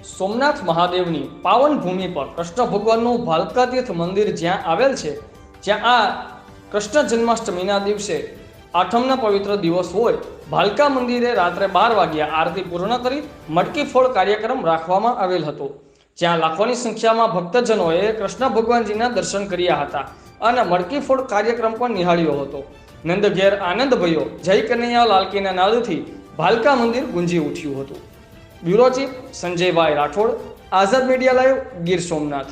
સોમનાથ મહાદેવની પાવન ભૂમિ પર કૃષ્ણ ભગવાનનું ભાલકા તીર્થ મંદિર જ્યાં આવેલ છે, જ્યાં આ કૃષ્ણ જન્માષ્ટમીના દિવસે આઠમના પવિત્ર દિવસ હોય, ભાલકા મંદિરે રાત્રે 12 વાગ્યા આરતી પૂર્ણ કરી મટકી ફોડ કાર્યક્રમ રાખવામાં આવેલ હતો, જ્યાં લાખોની સંખ્યામાં ભક્તજનોએ કૃષ્ણ ભગવાનજીના દર્શન કર્યા હતા અને મટકી ફોડ કાર્યક્રમ પણ નિહાળ્યો હતો. નંદ ઘેર આનંદ ભયો, જય કનૈયા લાલકીના નાદથી ભાલકા મંદિર ગુંજી ઉઠ્યું હતું. બ્યુરો ચીફ સંજયભાઈ રાઠોડ, આઝાદ મીડિયા લાઈવ, ગીર સોમનાથ.